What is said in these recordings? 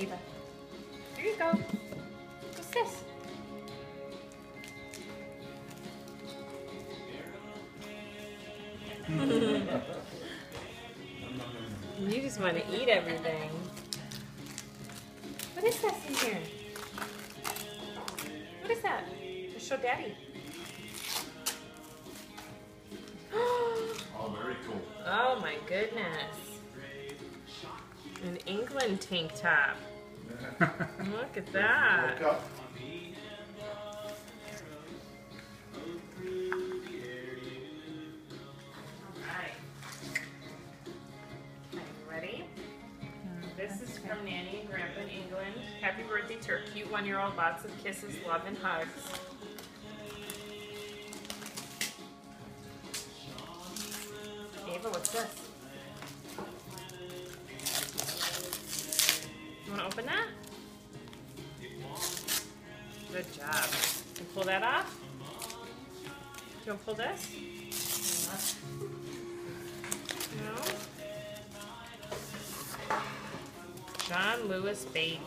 Ava. There you go. What's this? You just want to eat everything. What is this in here? What is that? Just show Daddy. Oh, very cool. Oh my goodness. An England tank top. Look at that. Look up. Alright. Are you ready? This is from Nanny and Grandpa in England. Happy birthday to our cute 1-year-old. Lots of kisses, love, and hugs. Ava, what's this? You want to open that? Good job. You pull that off? You want to pull this? No? John Lewis baby.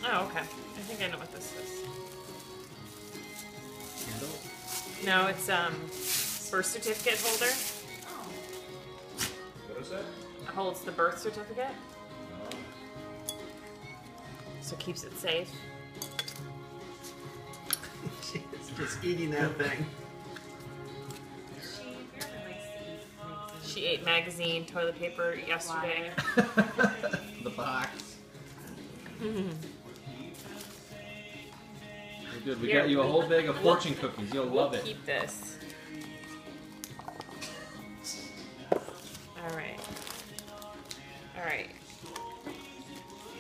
Oh, okay. I think I know what this is. Candle? No, it's birth certificate holder. What is that? It holds the birth certificate, so it keeps it safe. She's just eating that thing. She ate magazine, toilet paper yesterday. The box. Very good. We Here, got you a whole bag of fortune cookies. You'll We'll love it. keep this. All right. All right.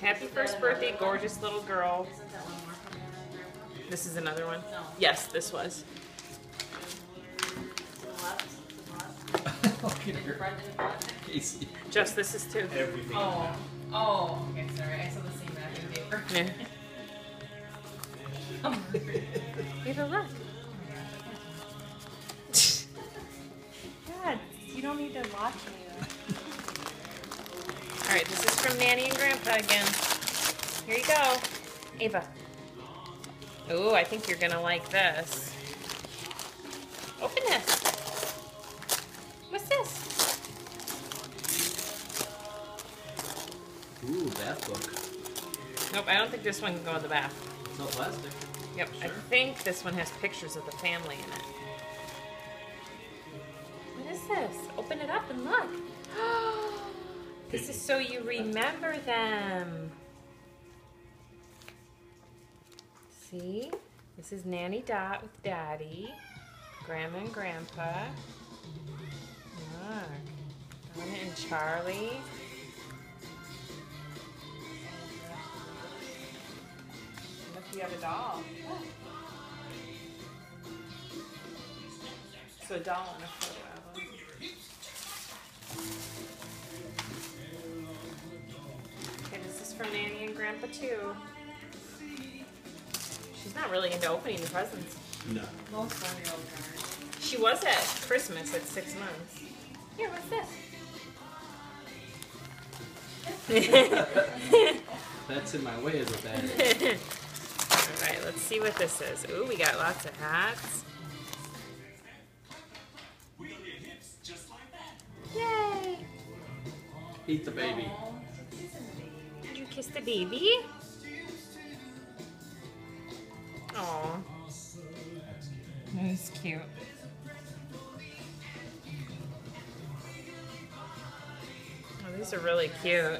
Happy first birthday, gorgeous little girl. Isn't that one more from Nanny and Grandpa? This is another one? No. Yes, this was. To the left? To the left? Look at In her. front and front? Casey. Just this is two. Everything. Oh. Oh, okay, sorry. I saw the same wrapping paper. Yeah. Oh Ava, look. God, you don't need to watch me. All right, this is from Nanny and Grandpa again. Here you go, Ava. Ooh, I think you're gonna like this. Open this. What's this? Ooh, bath book. Nope, I don't think this one can go in the bath. It's all plastic. Yep, I Sure. think this one has pictures of the family in it. What is this? Open it up and look. This is so you remember them. See? This is Nanny Dot with Daddy, Grandma and Grandpa. Look. Donna and Charlie. Look, you have a doll. So a doll and a photo album. Okay, this is from Nanny and Grandpa too. She's not really into opening the presents. No. Most 1-year-olds aren't. She was at Christmas at 6 months. Here, what's this? That's in my way is what that is. All right, let's see what this is. Ooh, we got lots of hats. Yay! Eat the baby. Did you kiss the baby? Aw. That is cute. Oh, these are really cute.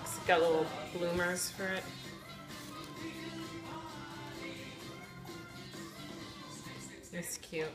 It's got little bloomers for it. It's cute.